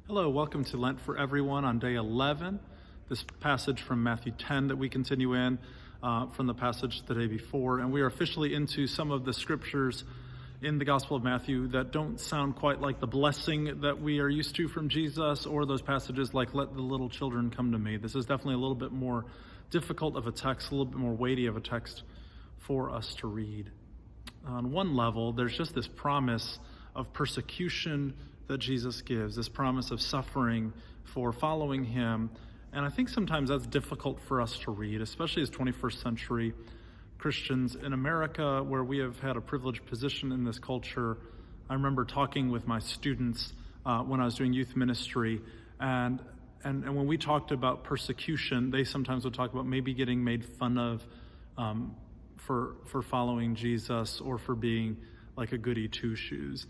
Hello, welcome to Lent for Everyone on day 11. This passage from Matthew 10 that we continue in from the passage the day before. And we are officially into some of the scriptures in the Gospel of Matthew that don't sound quite like the blessing that we are used to from Jesus, or those passages like, "Let the little children come to me." This is definitely a little bit more difficult of a text, a little bit more weighty of a text for us to read. On one level, there's just this promise of persecution that Jesus gives, this promise of suffering for following him. And I think sometimes that's difficult for us to read, especially as 21st century Christians in America, where we have had a privileged position in this culture. I remember talking with my students when I was doing youth ministry, and when we talked about persecution, they sometimes would talk about maybe getting made fun of for following Jesus, or for being like a goody two-shoes.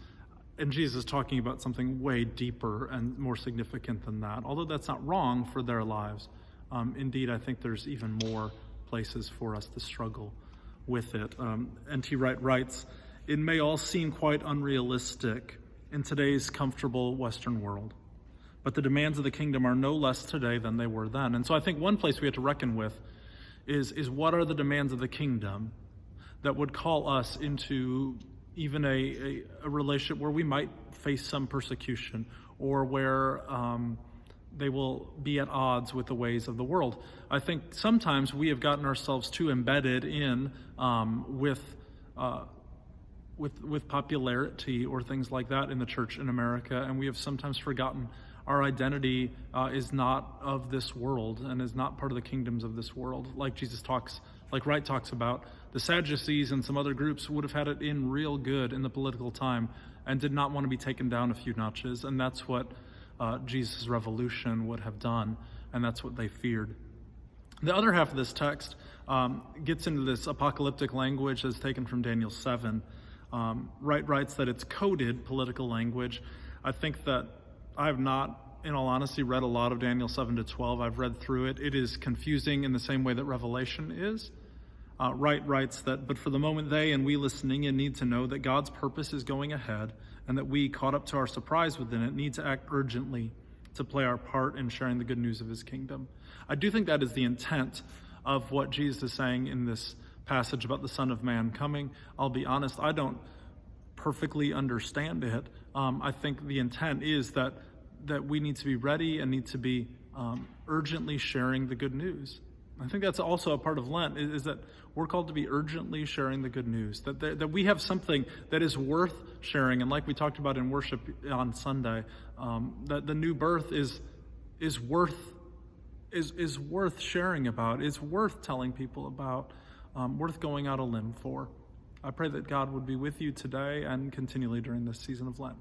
And Jesus is talking about something way deeper and more significant than that, although that's not wrong for their lives. Indeed, I think there's even more places for us to struggle with it. N.T. Wright writes, "It may all seem quite unrealistic in today's comfortable Western world, but the demands of the kingdom are no less today than they were then." And so I think one place we have to reckon with is what are the demands of the kingdom that would call us into even a relationship where we might face some persecution, or where they will be at odds with the ways of the world. I think sometimes we have gotten ourselves too embedded in with popularity or things like that in the church in America, and we have sometimes forgotten our identity is not of this world and is not part of the kingdoms of this world. Like Wright talks about, the Sadducees and some other groups would have had it in real good in the political time and did not want to be taken down a few notches, and that's what Jesus' revolution would have done, and that's what they feared. The other half of this text gets into this apocalyptic language that's taken from Daniel 7. Wright writes that it's coded political language. I think that I have not, in all honesty, read a lot of Daniel 7 to 12. I've read through it. It is confusing in the same way that Revelation is. Wright writes that, "But for the moment they and we listening in need to know that God's purpose is going ahead, and that we, caught up to our surprise within it, need to act urgently to play our part in sharing the good news of his kingdom." I do think that is the intent of what Jesus is saying in this passage about the Son of Man coming. I'll be honest, I don't perfectly understand it. I think the intent is that we need to be ready and need to be urgently sharing the good news. I think that's also a part of Lent, is that we're called to be urgently sharing the good news, that we have something that is worth sharing. And like we talked about in worship on Sunday, that the new birth is worth sharing about, is worth telling people about, worth going out a limb for. I pray that God would be with you today and continually during this season of Lent.